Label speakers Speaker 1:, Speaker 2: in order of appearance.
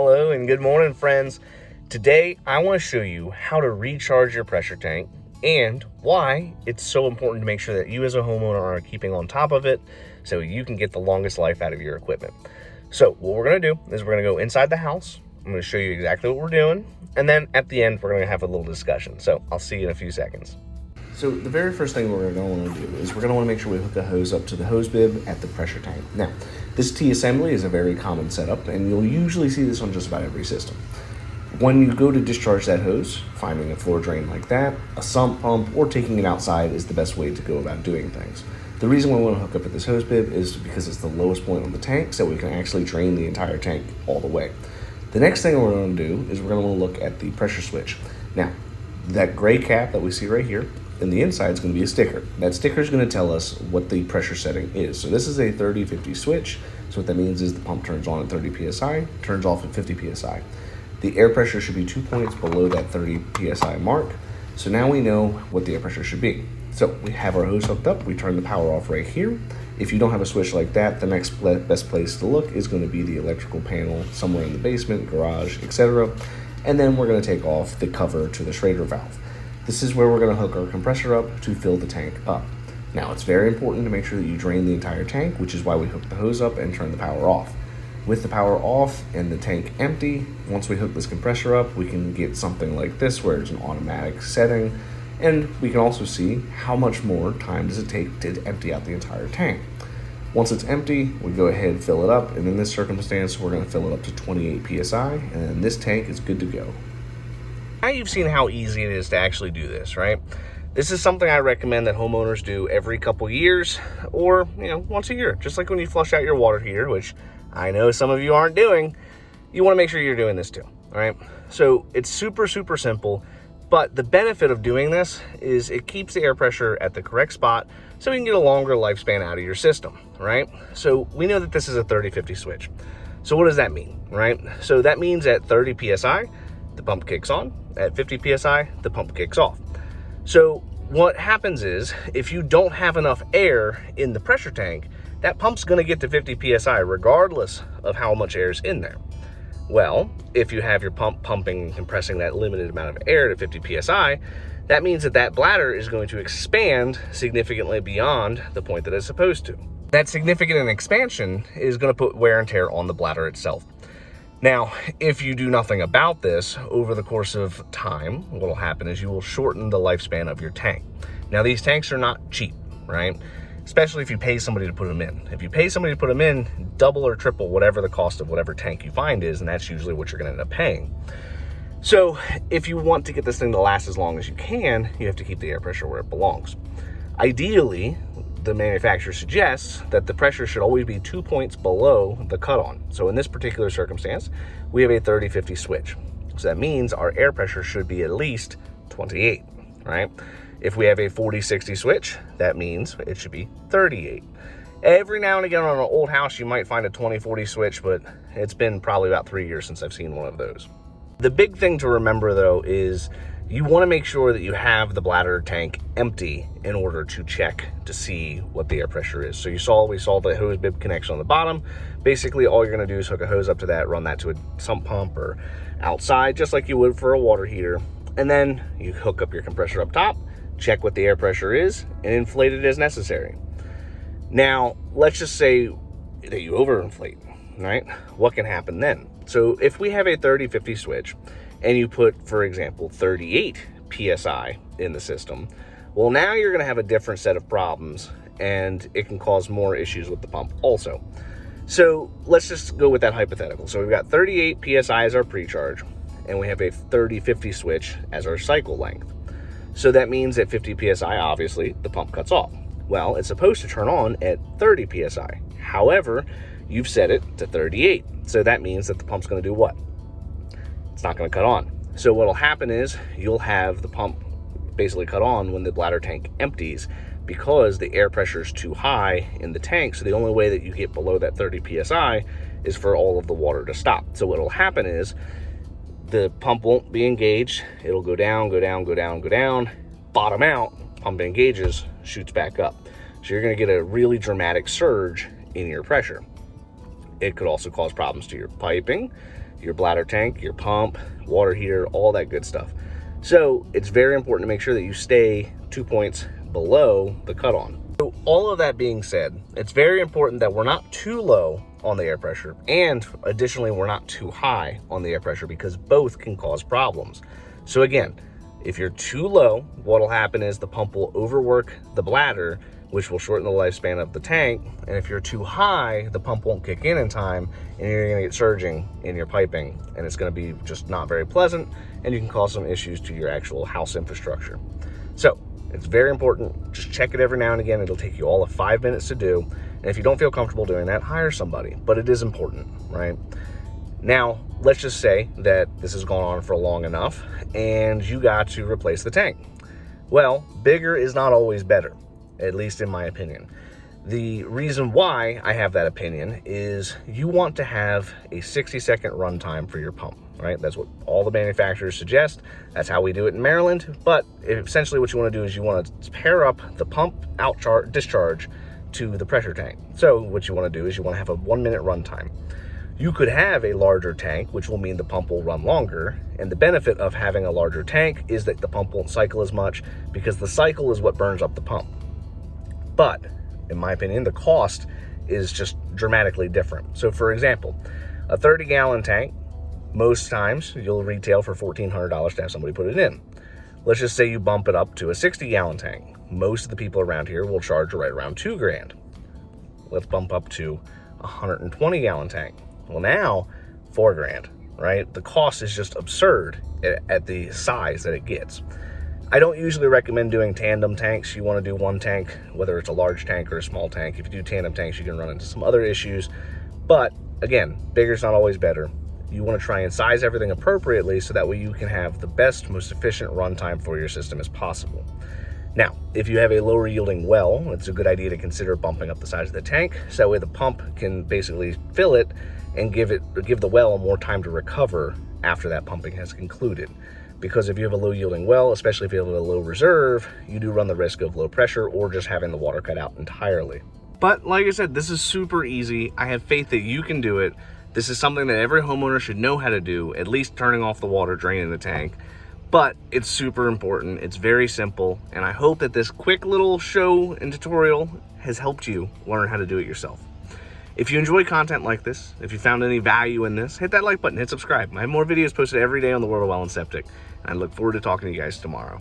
Speaker 1: Hello and good morning, friends. Today I want to show you how to recharge your pressure tank and why it's so important to make sure that you as a homeowner are keeping on top of it so you can get the longest life out of your equipment. So what we're going to do is we're going to go inside the house. I'm going to show you exactly what we're doing, and then at the end we're going to have a little discussion. So I'll see you in a few seconds. So the very first thing we're going to want to do is we're going to want to make sure we hook a hose up to the hose bib at the pressure tank. Now, this T-assembly is a very common setup, and you'll usually see this on just about every system. When you go to discharge that hose, finding a floor drain like that, a sump pump, or taking it outside is the best way to go about doing things. The reason why we want to hook up at this hose bib is because it's the lowest point on the tank, so we can actually drain the entire tank all the way. The next thing we're going to do is we're going to want to look at the pressure switch. Now, that gray cap that we see right here, and the inside is going to be a sticker. That sticker is going to tell us what the pressure setting is. So this is a 30-50 switch. So what that means is the pump turns on at 30 psi, turns off at 50 psi. The air pressure should be 2 points below that 30 psi mark. So now we know what the air pressure should be. So we have our hose hooked up. We turn the power off right here. If you don't have a switch like that, the next best place to look is going to be the electrical panel somewhere in the basement, garage, etc. And then we're going to take off the cover to the Schrader valve. This is where we're going to hook our compressor up to fill the tank up. Now, it's very important to make sure that you drain the entire tank, which is why we hook the hose up and turn the power off. With the power off and the tank empty, once we hook this compressor up, we can get something like this where it's an automatic setting, and we can also see how much more time does it take to empty out the entire tank. Once it's empty, we go ahead and fill it up, and in this circumstance, we're going to fill it up to 28 psi, and this tank is good to go. Now you've seen how easy it is to actually do this, right? This is something I recommend that homeowners do every couple years or, once a year. Just like when you flush out your water heater, which I know some of you aren't doing, you want to make sure you're doing this too, all right? So it's super, super simple, but the benefit of doing this is it keeps the air pressure at the correct spot so you can get a longer lifespan out of your system, right? So we know that this is a 30-50 switch. So what does that mean, right? So that means at 30 psi, the pump kicks on. At 50 psi, the pump kicks off. So what happens is if you don't have enough air in the pressure tank, that pump's going to get to 50 psi regardless of how much air is in there. Well, if you have your pump pumping and compressing that limited amount of air to 50 psi, that means that that bladder is going to expand significantly beyond the point that it's supposed to. That significant expansion is going to put wear and tear on the bladder itself. Now, if you do nothing about this over the course of time, what will happen is you will shorten the lifespan of your tank. Now, these tanks are not cheap, right? Especially if you pay somebody to put them in. If you pay somebody to put them in, double or triple whatever the cost of whatever tank you find is, and that's usually what you're going to end up paying. So if you want to get this thing to last as long as you can, you have to keep the air pressure where it belongs. Ideally, the manufacturer suggests that the pressure should always be 2 points below the cut-on. So in this particular circumstance, we have a 30-50 switch. So that means our air pressure should be at least 28, right? If we have a 40-60 switch, that means it should be 38. Every now and again on an old house, you might find a 20-40 switch, but it's been probably about 3 years since I've seen one of those. The big thing to remember, though, is you want to make sure that you have the bladder tank empty in order to check to see what the air pressure is. So we saw the hose bib connection on the bottom. Basically, all you're going to do is hook a hose up to that, run that to a sump pump or outside, just like you would for a water heater. And then you hook up your compressor up top, check what the air pressure is, and inflate it as necessary. Now, let's just say that you overinflate, right? What can happen then? So if we have a 30-50 switch, and you put, for example, 38 psi in the system, well, now you're going to have a different set of problems, and it can cause more issues with the pump also. So let's just go with that hypothetical. So we've got 38 psi as our pre-charge, and we have a 30-50 switch as our cycle length. So that means at 50 psi, obviously, the pump cuts off. Well, it's supposed to turn on at 30 psi. However, you've set it to 38. So that means that the pump's going to do what? It's not going to cut on. So what'll happen is you'll have the pump basically cut on when the bladder tank empties because the air pressure is too high in the tank. So the only way that you get below that 30 psi is for all of the water to stop. So what'll happen is the pump won't be engaged. It'll go down, go down, go down, go down, bottom out, pump engages, shoots back up. So you're going to get a really dramatic surge in your pressure. It could also cause problems to your piping. your bladder tank, your pump, water heater, all that good stuff. So it's very important to make sure that you stay 2 points below the cut-on. So all of that being said, it's very important that we're not too low on the air pressure, and additionally, we're not too high on the air pressure, because both can cause problems. So again, if you're too low, what'll happen is the pump will overwork the bladder, which will shorten the lifespan of the tank. And if you're too high, the pump won't kick in time, and you're gonna get surging in your piping, and it's gonna be just not very pleasant, and you can cause some issues to your actual house infrastructure. So it's very important, just check it every now and again. It'll take you all of 5 minutes to do. And if you don't feel comfortable doing that, hire somebody, but it is important, right? Now, let's just say that this has gone on for long enough and you got to replace the tank. Well, bigger is not always better, at least in my opinion. The reason why I have that opinion is you want to have a 60-second runtime for your pump, right? That's what all the manufacturers suggest. That's how we do it in Maryland. But essentially what you want to do is you want to pair up the pump discharge to the pressure tank. So what you want to do is you want to have a 1-minute runtime. You could have a larger tank, which will mean the pump will run longer. And the benefit of having a larger tank is that the pump won't cycle as much, because the cycle is what burns up the pump. But in my opinion, the cost is just dramatically different. So for example, a 30-gallon tank, most times you'll retail for $1,400 to have somebody put it in. Let's just say you bump it up to a 60-gallon tank. Most of the people around here will charge right around $2,000. Let's bump up to a 120-gallon tank. Well, now $4,000, right? The cost is just absurd at the size that it gets. I don't usually recommend doing tandem tanks. You want to do one tank, whether it's a large tank or a small tank. If you do tandem tanks, you can run into some other issues. But again, bigger is not always better. You want to try and size everything appropriately so that way you can have the best, most efficient runtime for your system as possible. Now, if you have a lower yielding well, it's a good idea to consider bumping up the size of the tank, so that way the pump can basically fill it and give the well more time to recover after that pumping has concluded. Because if you have a low yielding well, especially if you have a low reserve, you do run the risk of low pressure or just having the water cut out entirely. But like I said, this is super easy. I have faith that you can do it. This is something that every homeowner should know how to do, at least turning off the water drain in the tank. But it's super important. It's very simple. And I hope that this quick little show and tutorial has helped you learn how to do it yourself. If you enjoy content like this, if you found any value in this, hit that like button, hit subscribe. I have more videos posted every day on the World of Well and Septic, and I look forward to talking to you guys tomorrow.